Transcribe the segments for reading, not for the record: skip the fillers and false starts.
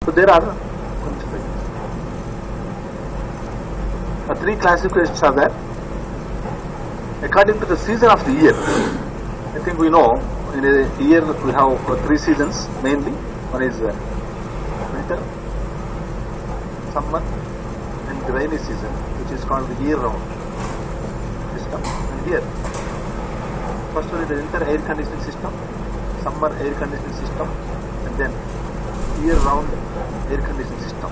So there are three classifications are there according to the season of the year. I think we know in a year we have three seasons mainly. One is winter, summer and the rainy season, which is called the year-round system. And here, first one is the winter air conditioning system, summer air conditioning system, and then year-round air conditioning system.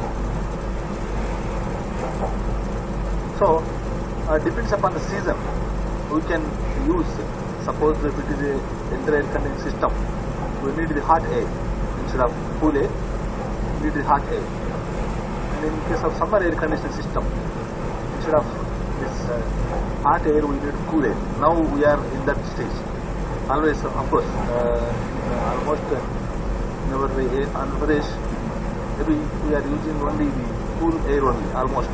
So, depends upon the season. We can use, suppose if it is a winter air conditioning system, we need the hot air instead of cool air. We need the hot air. And in case of summer air conditioning system, instead of this hot air, we need cool air. Now we are in that stage. Always, of course, almost in our Andhra Pradesh, maybe we are using only the cool air only, almost.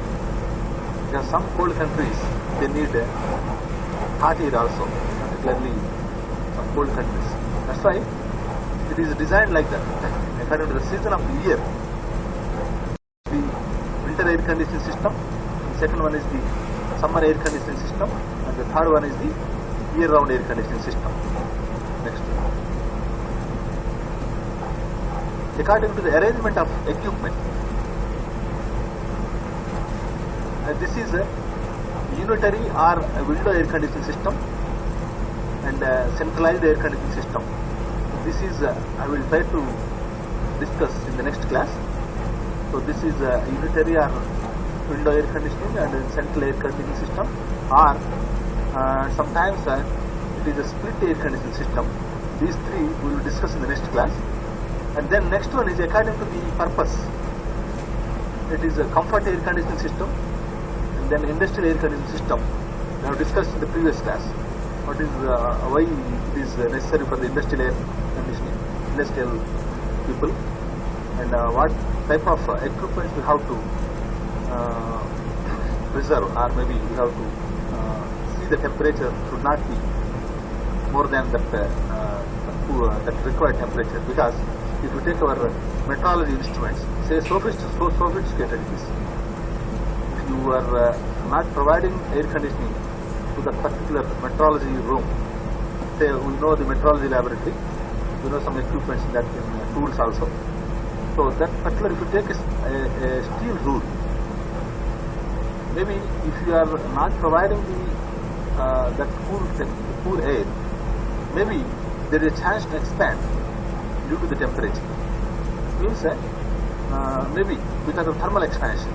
There are some cold countries, they need hot air also, particularly some cold countries. That's why it is designed like that, according to the season of the year. The winter air conditioning system, the second one is the summer air conditioning system, and the third one is the year-round air conditioning system. Next. According to the arrangement of equipment, this is a unitary or a window air conditioning system and a centralized air conditioning system. This is, I will try to discuss in the next class. So this is a unitary or window air conditioning and a central air conditioning system, or sometimes it is a split air conditioning system. These three we will discuss in the next class. And then next one is according to the purpose. It is a comfort air conditioning system and then industrial air conditioning system. We have discussed in the previous class what is why it is necessary for the industrial air conditioning, industrial people, and what type of equipment we have to preserve, or maybe we have to see the temperature should not be more than that that required temperature, because if you take our metrology instruments, say sophisticated it is, if you are not providing air conditioning to that particular metrology room, say we know the metrology laboratory, we know some equipments in that, in tools also. So that particular, if you take a steel rule, maybe if you are not providing the that cool air, maybe there is a chance to expand due to the temperature. Means maybe because of thermal expansion,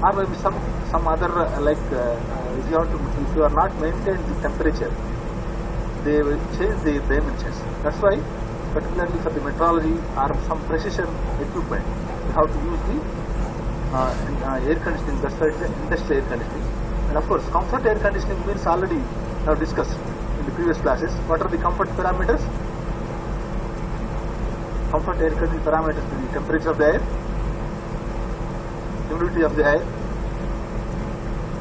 or maybe some other if you are not maintaining the temperature, they will change the dimensions. That's why, particularly for the metrology or some precision equipment, you have to use the air conditioning. That's why it's industrial air conditioning. And of course, comfort air conditioning means already now discussed in the previous classes. What are the comfort parameters? Comfort air conditioning parameters: the temperature of the air, humidity of the air,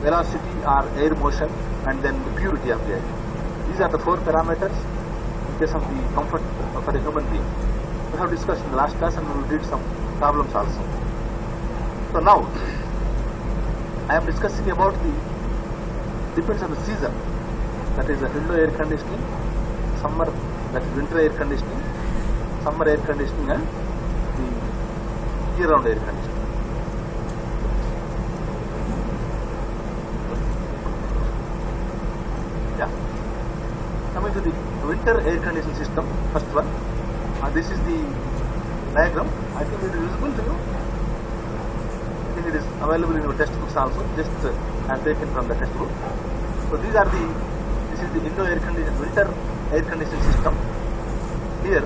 velocity or air motion, and then the purity of the air. These are the four parameters in case of the comfort for a human being. We have discussed in the last class, and we did some problems also. So now I am discussing about the depends on the season. That is the window air conditioning, summer, that is winter air conditioning, summer air conditioning, and the year-round air conditioning. Yeah. Coming to the winter air conditioning system, first one. This is the diagram. I think it is visible to you. I think it is available in your textbooks also. Just I have taken from the textbook. So these are this is the winter air conditioning system. Here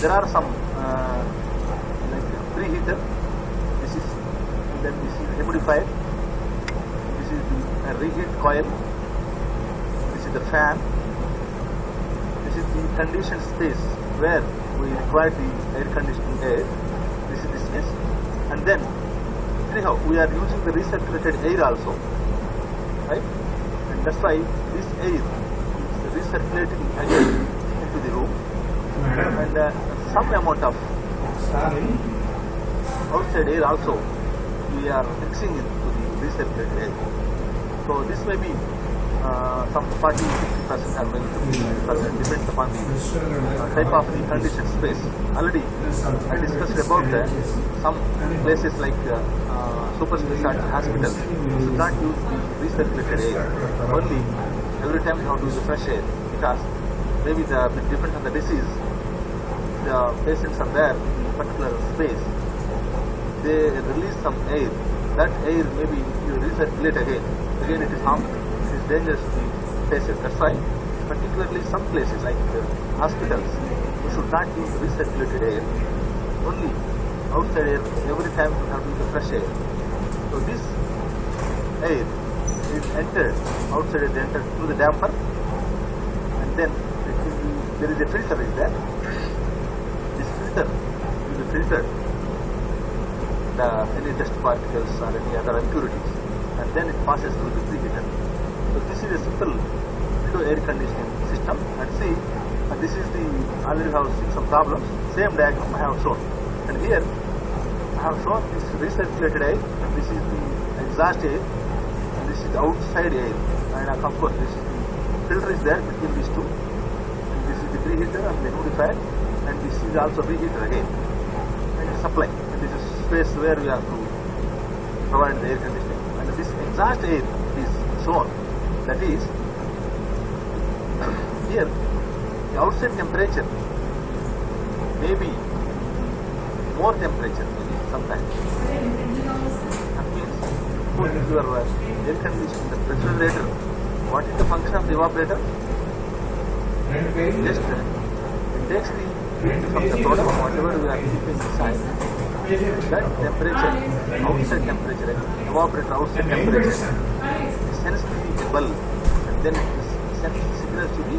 there are some like preheater. This is, and then this is humidifier. This is the reheat coil. This is the fan. This is the conditioned space where we require the air conditioning air. This is the space. And then anyhow we are using the recirculated air also, right? And that's why this air is recirculating again into the room, and some amount of outside air also we are mixing it to the recirculated air. So this may be some 40-50% or maybe 50% depends upon the type of the conditioned space. Already I discussed about some places like super specialty hospitals should not use the recirculated air. Only every time you have to use the fresh air because maybe the depends on the disease. The patients are there in a particular space. They release some air. That air maybe if you recirculate again it is harmful. It is dangerous to the patients. That's why particularly some places like hospitals you should not use recirculated air. Only outside air every time you have to use the fresh air. So this air is entered outside it entered through the damper and then there is a filter is there. This filter will be filtered any dust particles or any other impurities and then it passes through the preheater. So this is a simple window air conditioning system and see this is the already have seen some problems. Same diagram I have shown and here I have shown this recirculated air and this is the exhaust air and this is the outside air and of course this is the filter is there between these two and this is the preheater and the humidifier and this is also preheater again and supply and this is space where we have to provide the air conditioning and this exhaust air is shown that is here the outside temperature may be more temperature maybe sometimes. That means put your air conditioning the refrigerator. What is the function of the evaporator? Just it takes the heat from the product whatever we are keeping inside. That temperature, outside temperature, evaporator outside temperature, sends to the bulb and then it sends signals to the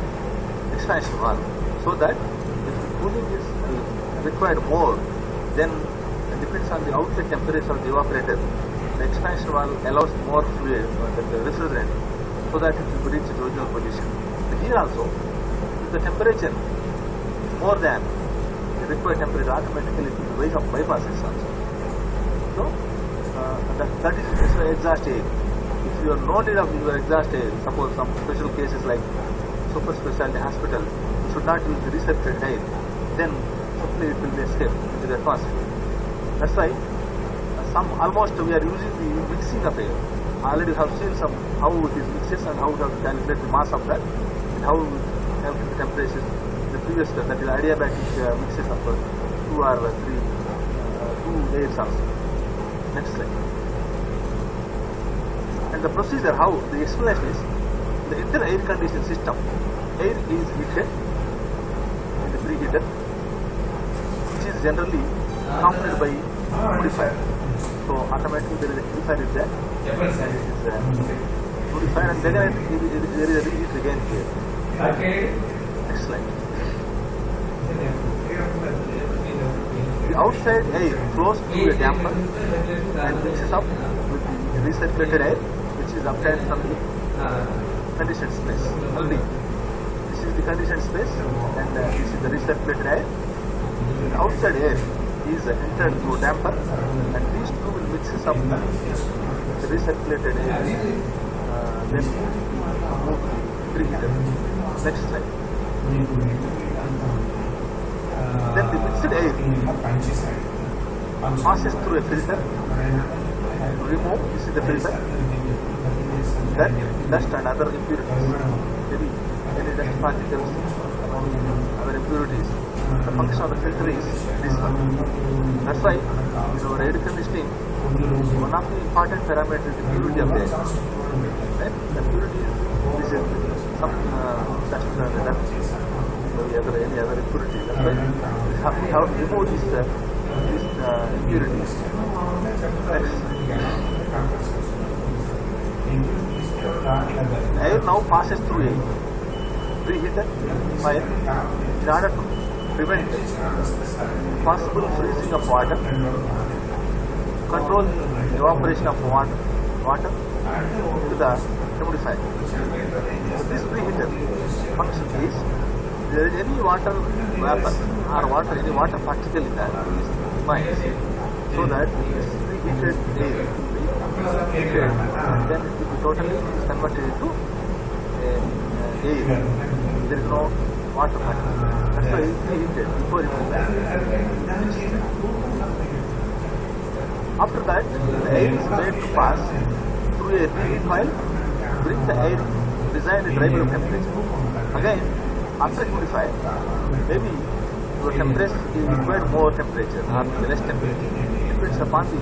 expansion valve so that if the cooling is required more then it depends on the outside temperature of the evaporator. The expansion valve allows more fluid than the refrigerant so that it will reach its original position. But here also, if the temperature is more than the required temperature, automatically it will bypass this also. So that is the exhaust air. If you are no need of your exhaust air, suppose some special cases like super specialty hospital, you should not use the recirculated air, then simply it will escape into the atmosphere. That's why almost we are using the mixing of air. I already have seen some how it is mixes and how we have to calculate the mass of that and how we calculate the temperatures. The previous that is adiabatic mixes of 2 or 3 2 layers also. Next slide. And the procedure how the explanation is the entire air conditioning system. Air is heated in the preheater, which is generally accompanied by humidifier. So automatically there is a humidifier is there. Humidifier and then there is a reheat again here. Next slide. The outside air flows through a damper and mixes up with the recirculated air which is obtained from the conditioned space. Only this is the conditioned space and this is the recirculated air. The outside air is entered through damper and these two will mixes up the recirculated air then move to the preheater. Next slide. Then the mixed air passes through a filter to remove, this is the filter, that dust and other impurities, maybe any dust particles, other impurities. The function of the filter is this one. That's why in our air conditioning, one of the important parameters is the purity of the air. Right? The purity is some dust and dust. Any other impurities. That's why we have to remove these impurities. Next. Air now passes through a preheater fire in order to prevent possible freezing of water, control the evaporation of water to the humidifier. So this preheater function is there is any water vapor or any water particle in that is fine. so that this preheated air will be heated, and then it will be totally converted into air. There is no water factor. That's why it is preheated before it is. After that, the air is made to pass through a reheat coil, bring the air desired at variable temperature. Again, after humidify, maybe your temperature is required more temperature or less temperature. Depends upon the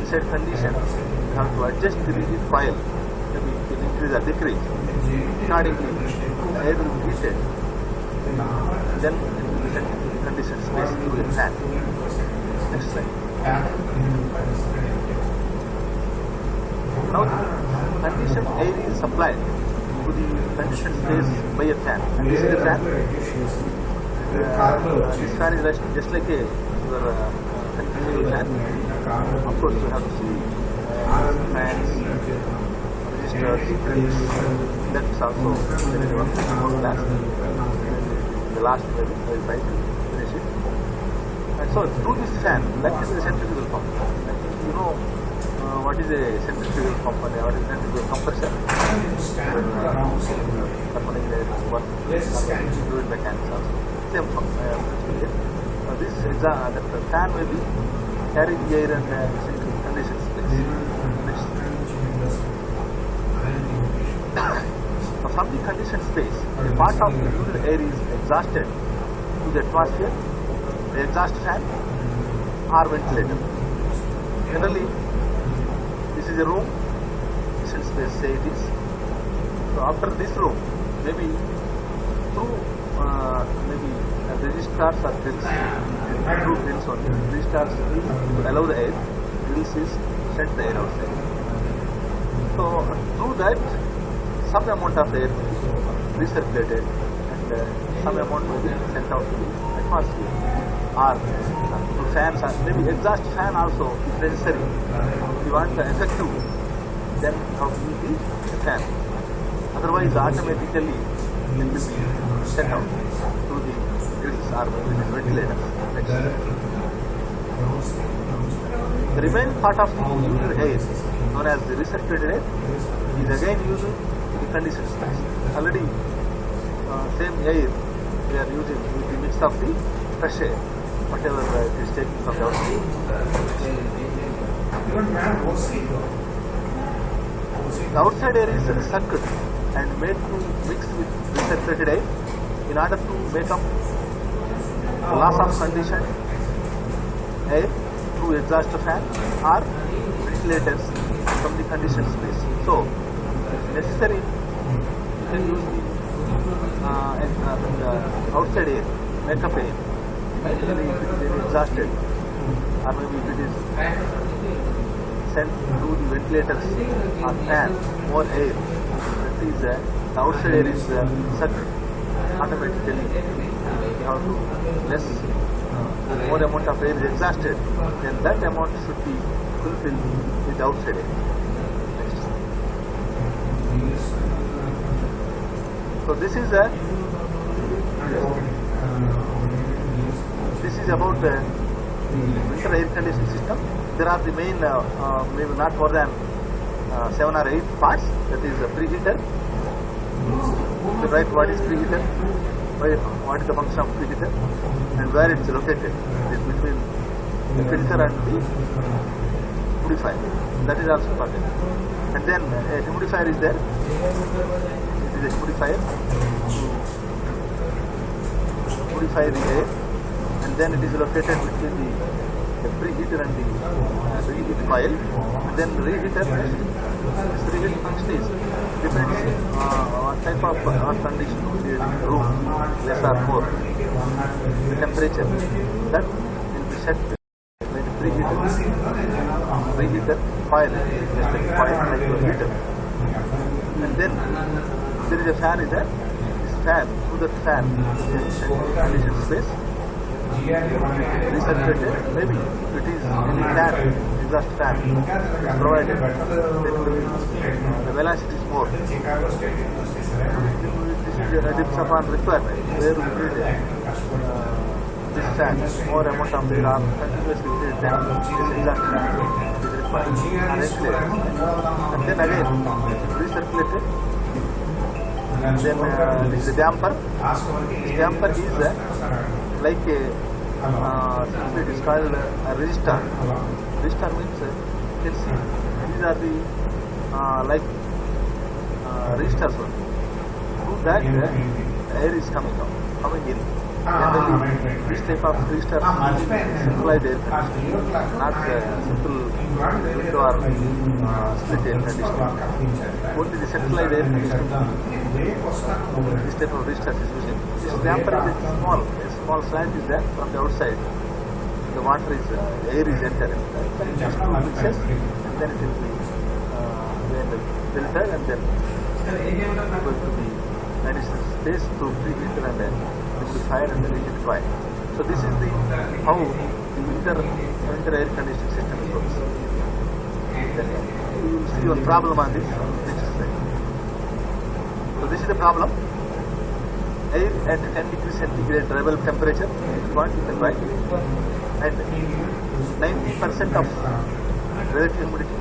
set condition. You have to adjust the reheat coil. Maybe you can increase or decrease. Accordingly, the air will be heated. Then it will be set to condition space through a fan. Next slide. Now, conditioned air is supplied to the conditioned space by a fan. And this is the fan. This fan is just like your conditioning fan. Of course, you have to see fans, resistors, that is also there is one more class. The last maybe I will try to finish it. And so through this fan, that is the centrifugal pump. You know what is a centrifugal pump and what is a centrifugal compressor? Happening there is one fluid mechanics also. Same principle. This is the fan will be carrying the air and conditions space. From the conditioned space, a part of the used air is exhausted to the atmosphere, the exhaust fan or ventilator. Generally, this is a room, conditioned space, say it is. So after this room, maybe through maybe resistors or drills, through drills only, resistors to allow the air, drills is send the air outside. So through that, some amount of air will be recirculated and some amount will be sent out to the atmosphere or to fans or maybe exhaust fan also if necessary. If you want the effective, then you have to use the fan. Otherwise, automatically it will be sent out through the grills or maybe the ventilators. The remaining part of the used air, known as the recirculated air, is again used in the conditioned space. Already, same air we are using with the mix of the fresh air, whatever it is taken from the outside. The outside air is sucked and made to mix with recirculated air in order to make up the loss of conditioned air through exhaust fan or ventilators from the conditioned space. So, if necessary, you can use the outside air, make up air. Actually, if it is exhausted or maybe if it is sent through the ventilators or fan, more air, that is the outside air is sucked automatically. You have to less more amount of air is exhausted, then that amount should be fulfilled with the outside air. Next. So this is about the winter air conditioning system. There are the main, maybe not more than 7 or 8 parts. That is a preheater. To write what is preheater, what is the function of preheater, and where it is located. It is between the filter and the humidifier. That is also important. And then a humidifier is there. It is a humidifier to humidify the air, and then it is located between the preheater and the reheat coil. And then the reheater, this reheat function is depends on type of condition of the room, less or more, the temperature, that will be set by the preheater coil, just like coil like your heater. And then there is a fan is there. This fan, through that fan, condition space, recirculated, maybe if it is any fan, exhaust fan is provided, then the velocity is more. This depends upon requirement, where we need discharge more amount of air or continuously heat, then this exhaust fan is required or ventilated. And then again recirculated. Then this is the damper. This damper is like a it is called a resistor. Resistor means you can see these are the like resistors. Through that air is coming in. Generally, this type of resistor is centralized air conditioning, not simple window or split air conditioning. Only the centralized air conditioning, this type of resistor is using. This damper is a small slant is there from the outside. The water is, air is entering. Mixes, and then it will be filtered and then going to be additional space to preheat and then liquefied and then liquefied. So this is the how the winter air conditioning system works. Then you will see one problem on this next slide. So this is the problem. Air at 10 degrees centigrade drivable temperature, if you want you can write, and 90% of relative humidity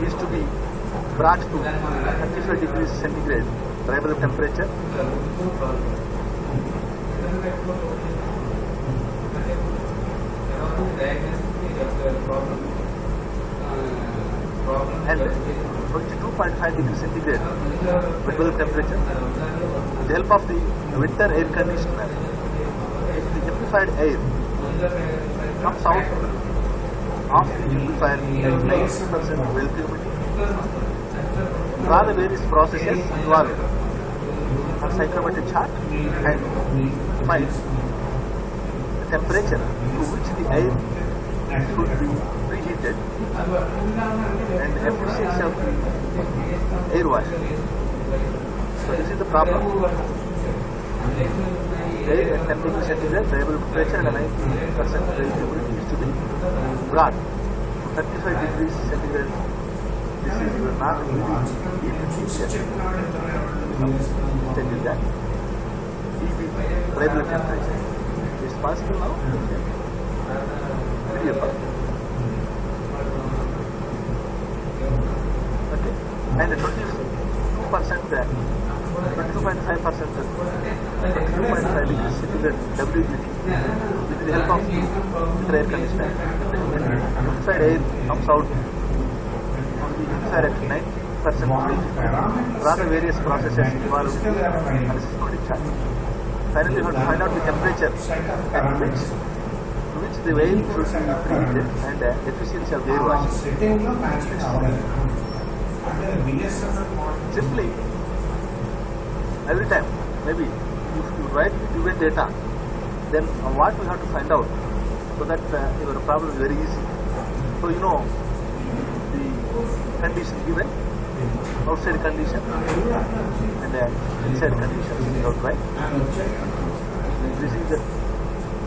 is to be brought to 35 degrees centigrade drivable temperature. And 22.5 degrees centigrade drivable temperature. With the help of the winter air conditioner, the amplified air comes out of the amplifier at 90% relative humidity. Draw the various processes involved on psychrometric chart and find the temperature to which the air should be preheated and the efficiency of the air wash. So this is the problem. Air at 10 degrees centigrade, variable temperature and 90% relative humidity is to be brought to 35 degrees centigrade. This is not really efficient. Tell you that. Variable temperature. Is possible now? Video part. Okay. And 22%, 22.5%, 22.5 degrees centigrade WGT with the help of the air conditioner. Inside air comes out at 90% rather various processes involved in the systematic chart. Finally, we have to find out the temperature at which the air should be preheated and efficiency of the air washing. Simply, every time, maybe if you write the given data, then what we have to find out so that your problem is very easy. So you know the condition given, outside condition and inside condition, right? This is the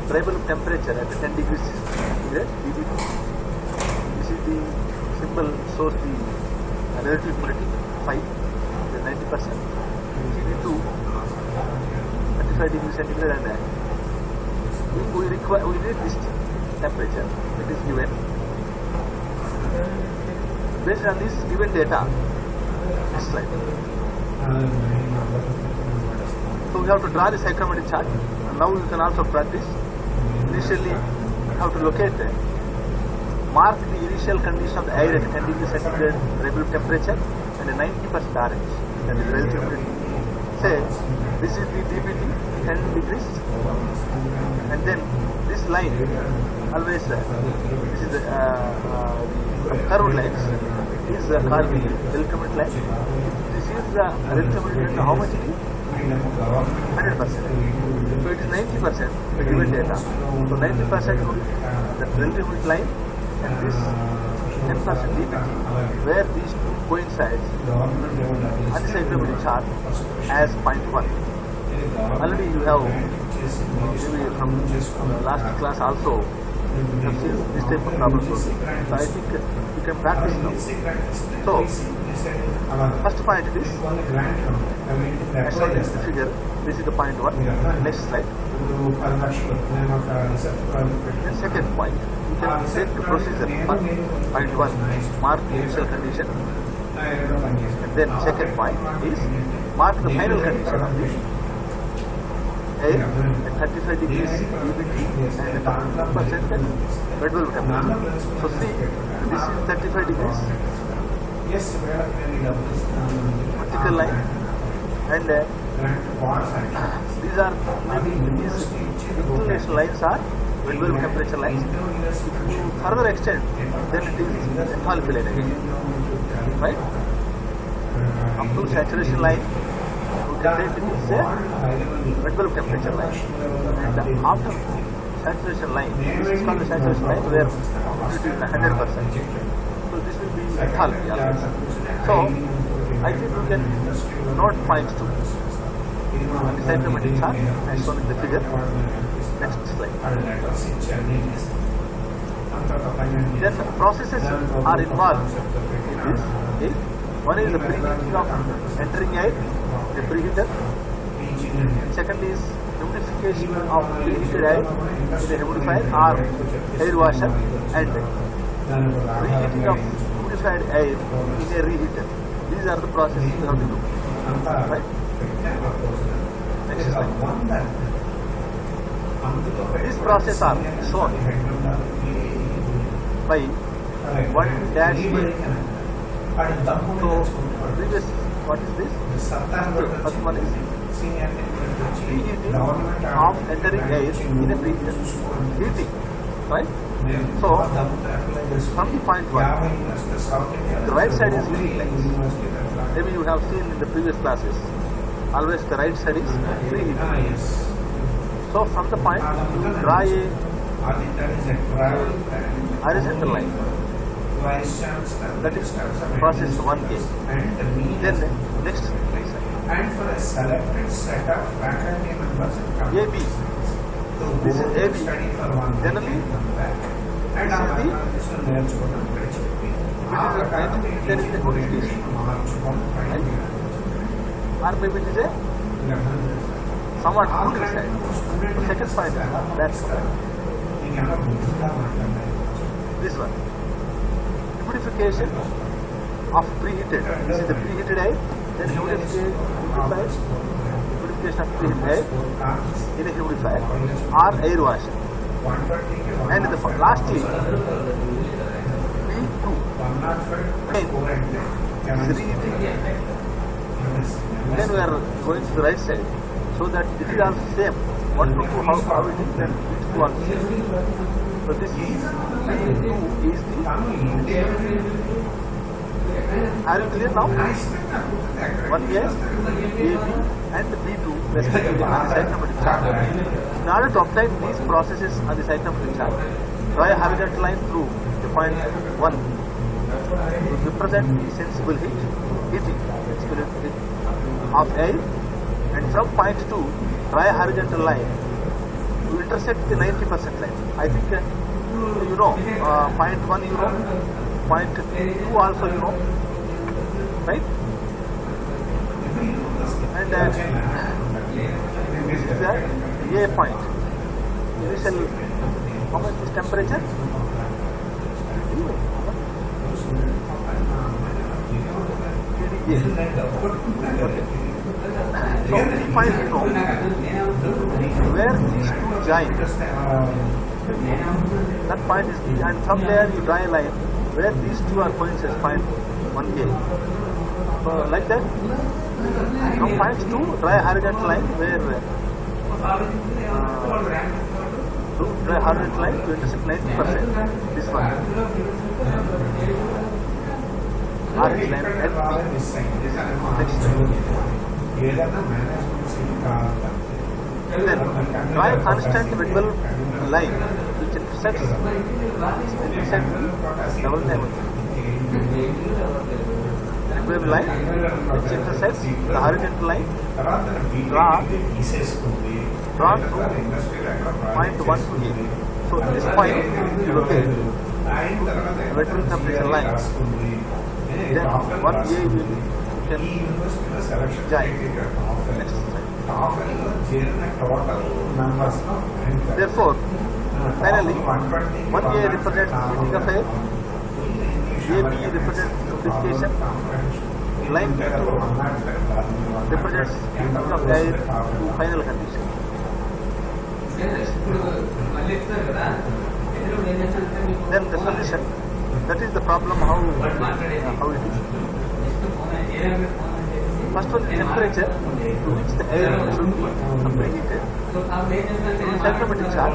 drivable temperature at 10 degrees centigrade, dBT. This is the symbol shows the relative humidity 5, the 90%. Db2 35 degrees centigrade and we need this temperature. It is given. Based on this given data, next slide. So we have to draw the psychrometric chart. And now you can also practice. Initially, you have to locate mark the initial condition of the air at 10 degrees centigrade relative temperature and 90% orange, that is relative humidity. Say this is the dBT 10 degrees, and then this line always this is the curved lines is called the relative humidity line. This is the relative humidity. How much it is? 100%. So it is 90%, the given data. So 90% will be the relative humidity line and this 10% dBT, where these two coincides on the psychrometric chart as 0.1. Already you have, maybe from last class also, you have seen this type of problem solving. So I think you can practice now. So, first point is, as shown in the figure, This is the point 1. Next slide. The second point, you can set the procedure for point 1, mark the initial condition, and then second point is mark the final condition of this air at 35 degrees UBT and 1% bed valve temperature. So see, this is 35 degrees vertical line, and these are these inclination lines are bed valve temperature lines. If you further extend, then it is enthalpy line again, right? Up to saturation line, you can say it is a bed valve temperature line, and after saturation line, this is called the saturation line where it is 100%. So this will be enthalpy always. So I think you can note point 2 on the cytometric chart as shown in the figure. Next slide. Then processes are involved in this. Okay? One is the preheating of entering air, the preheater. Second is humidification of preheated air in a humidifier or air washer, and preheating of humidified air in a reheater. These are the processes you have to do. Right? Next slide. These processes are shown by 1 dash A. So previous, what is this? First one is preheating of entering air in a preheater. Heating, right? So from the point 1, the right side is heating lines. Maybe you have seen in the previous classes. Always the right side is preheating. So from the point, you draw a horizontal line. That is process 1A. Then next slide. And for a selected set of faculty members and AB. This is AB. Generally, and this is the there is a modification, right? Or maybe it is a somewhat good side. The second point is that's this one. Humidification of preheated. This is the preheated air. Then humidification of preheated air in a humidifier or air washer. And the last is B2 is reheating. Then we are going to the right side, so that it is also same. 1 to 2 how it is, then B2 also same. So this B2 is the. Are you clear now? 1A, AB and B2 respectively on the cytometric chart. In order to obtain these processes on the cytometric chart, draw a horizontal line through the point 1 to represent the sensible heating of air, and from point 2, draw a horizontal line to intersect the 90% line. I think you know, point 1 you know, point 2 also you know, right? And this is the A point. Initial, how much is temperature? Okay. So this point you know where these two join. That point is B, and from there you draw a line where these two are coincide, point 1A. So like that, from point 2, draw a horizontal line where draw a horizontal line to intersect 90%. This one. Orange line at B. This is next then draw a constant bed valve line which intersects double diameter. Bed valve line which intersects the horizontal line, draw through point 1 to A. So this point is okay. Bed valve temperature line. Then 1A will can ಈ ಯೂನಿವರ್ಸಿಟಿಯ selection join. criteria Next slide. Top ಜೇರ್ನ total numbers Therefore, finally, 1A represents meeting of air, AB represents simplification, line B2 represents meeting of air to final condition. Then the solution, that is the problem how it is. First one, temperature to which the air should be preheated. Psychrometric chart,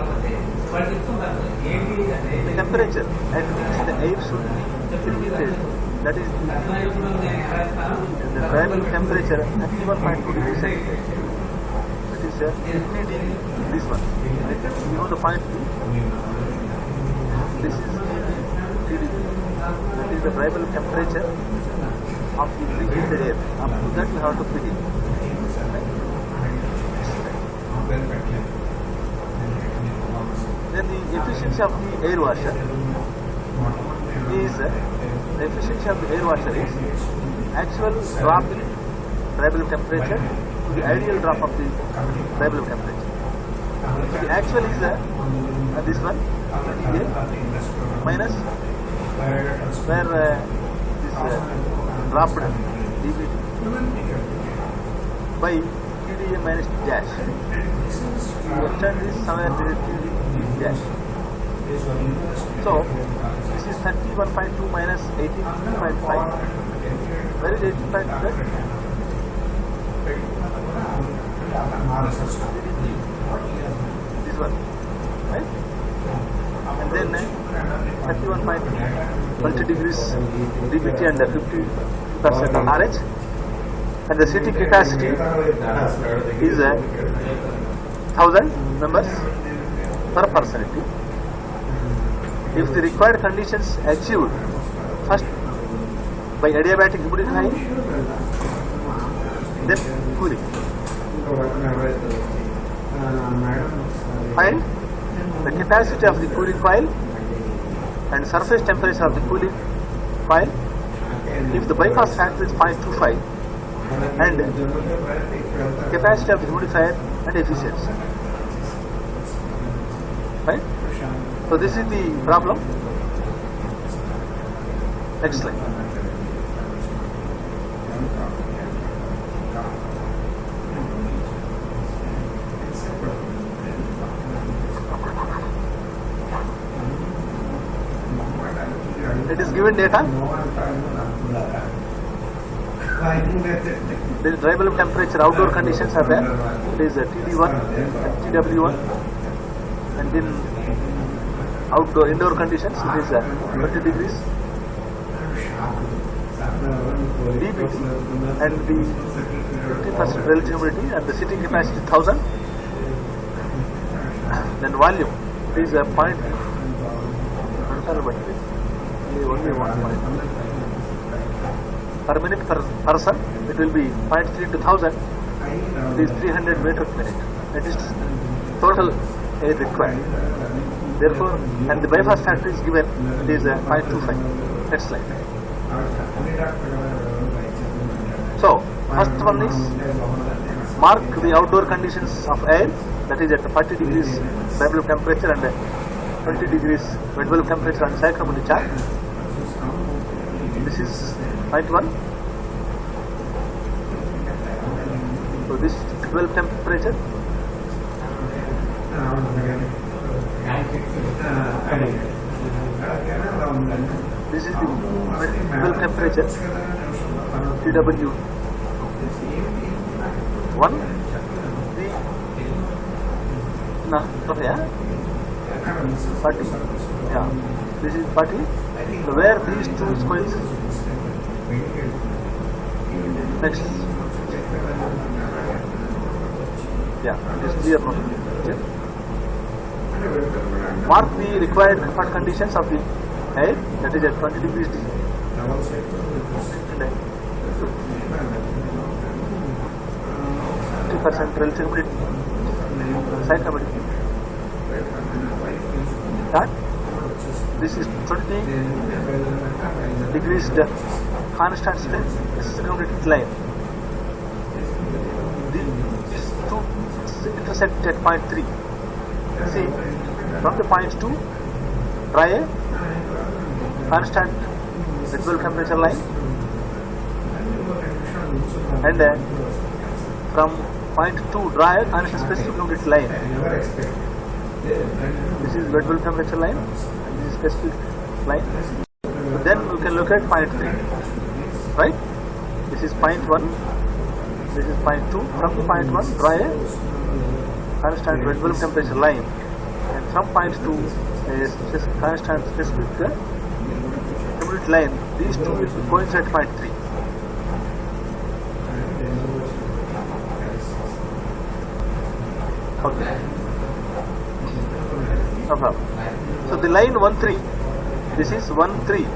the temperature at which the air should be preheated, that is the variable temperature at 31.2 degrees centigrade. That is this one. You know the point B? This is TD. That is the variable temperature of the preheated air. Up to that you have to preheat. Then the efficiency of the air washer is actual drop in variable temperature to the ideal drop of the variable temperature. The actual is this one, TDA, minus where this dropped dB by TDA minus dash. You extend this somewhere to TD dash. So this is 31.2 minus 18.5. Where is 18.5? This one, right? And then 31.2 multi degrees dBT and 50% RH. And the seating capacity is 1000 members per personality. If the required conditions achieved, first by adiabatic humidifying, then cooling. Find the capacity of the cooling coil and surface temperature of the cooling coil. If the bypass factor is 0.25 and capacity of the humidifier and efficiency. Right? So this is the problem. Next slide. It is given data. The variable temperature outdoor conditions are there. It is TD1 and TW1, and in indoor conditions it is 30 degrees. dBT and the 50% relative humidity and the seating capacity 1000. Then volume it is a point. Only 1 point. Per minute per person, it will be 0.3 into 1000. It is 300 meters per minute. That is total air required. Therefore, and the bypass factor is given. It is 0.25. Next slide. So, first one is mark the outdoor conditions of air. That is at 40 degrees variable temperature and 20 degrees wet bulb temperature on psychrometric chart. This is point 1. So this is bulb temperature. This is the bulb temperature. TW1. Okay, 40. Yeah, this is 40. So where these two is coincident. Next. Yeah, it is clear now. Okay. Mark the required comfort conditions of the air, that is at 20 degrees. And 50% relative humidity. Side humidity. That this is 20 degrees constant specific line. These two intersect at point 3. See, from the point 2, try a constant visual temperature line, and from point 2, draw a constant specific unit line. This is visual temperature line, and this is specific line. So then we can look at point 3, right? This is point 1, this is point 2. From the point 1, draw a constant visual temperature line, and from point 2 is constant specific unit line. These two will coincide at point 3. Okay. No problem. So the line 1 3, this is 1 3,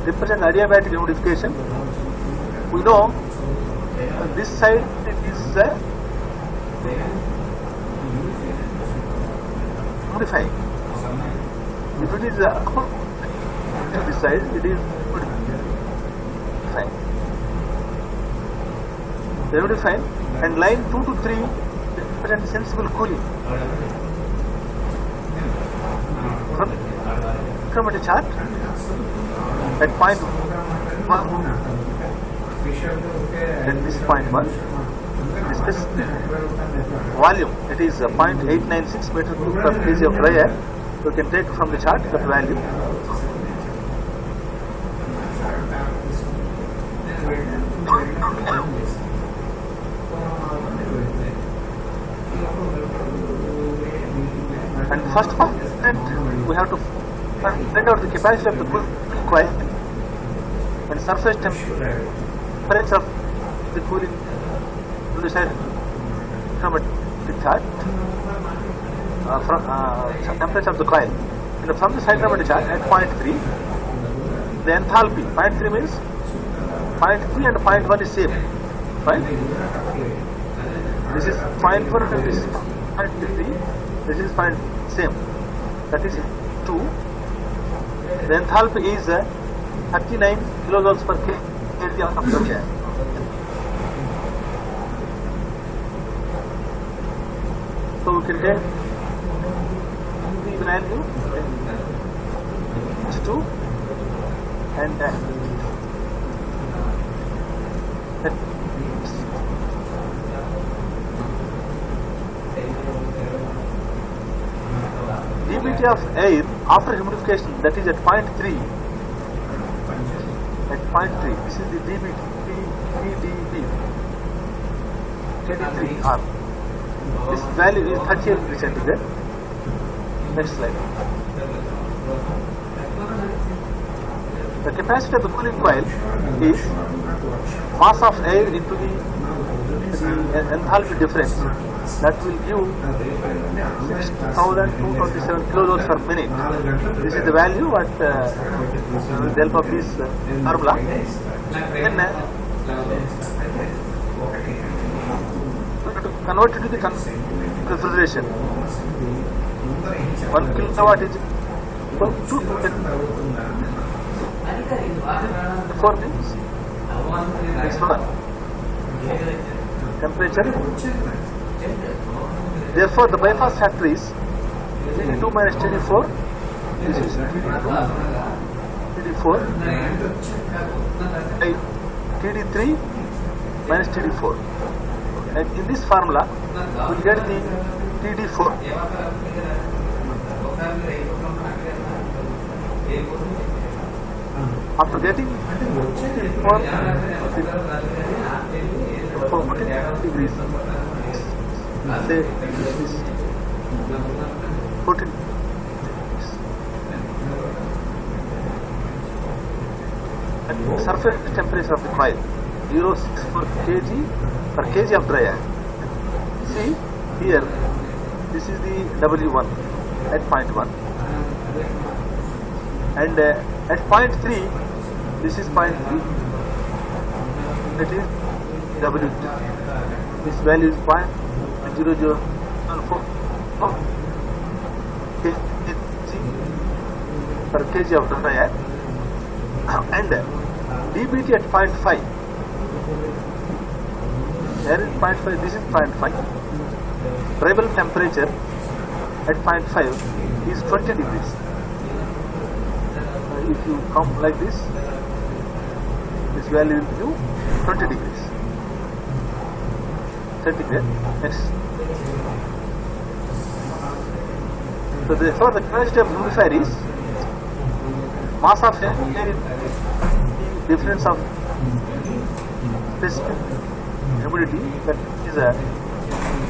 represent adiabatic humidification. We know this side is humidifying. If it is to this side, it is humidifying. Humidifying, and line 2 to 3 represent sensible cooling. From at a chart at point 1, and this point 1, this volume, it is 0.896 meter cube per kg of dry air. You can take from the chart that value. And first of all, we have to find out the capacity of the cooling coil and surface temperature of the cooling to decide from a chart from temperature of the coil. And from the cyclometer chart at point 3, the enthalpy, point 3 means point 3 and point 1 is same, right? This is point 1 and this is point 3, this is point same, that is 2. The enthalpy is 39 kilojoules per kg of air. So we can take the value H2 and dBT of air after humidification, that is at point 3. At point 3, this is the dBT, KD3R. This value is 38 degrees centigrade. Next slide. The capacity of the cooling coil is mass of air into the enthalpy difference. That will give 6,227 kilojoules per minute. This is the value at with the help of this formula. Then convert it to the refrigeration. 1 kilowatt is equal to 4 means it's 1. Temperature. Therefore, the bypass factor is TD2 minus TD4. This is TD4 by TD3 minus TD4. And in this formula, we get the TD4. After getting 14 degrees, say 14. And surface temperature of the coil 0.6 per kg of dry air. See here, this is the W1 at point 1, and at point 3, this is point 3, that is W2. This value is 0.0014 kg per kg of dry air, and dBT at 0.5. Here is 0.5, this is 0.5. Variable temperature at 0.5 is 20 degrees. If you come like this value will give 20 degrees centigrade. Next. So therefore the capacity of humidifier is mass of air, difference of specific humidity, that is a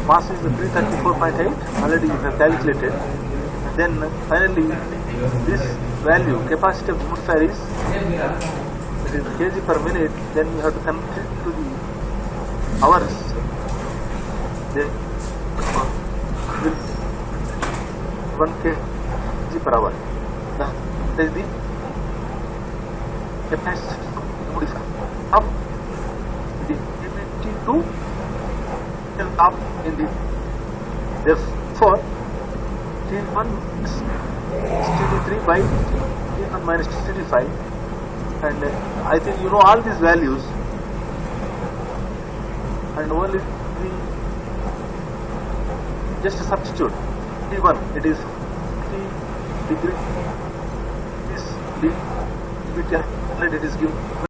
mass is 334.8, already you have calculated. Then finally this value, capacity of humidifier is, it is kg per minute, then you have to convert it to the hours. Then 1 kg per hour. That is the capacity of humidifier. Up the humidity to up in the, therefore T1 is 63 by T1 minus 65, and I think you know all these values, and only we just substitute T1, it is 50 degree, this dBT, it is given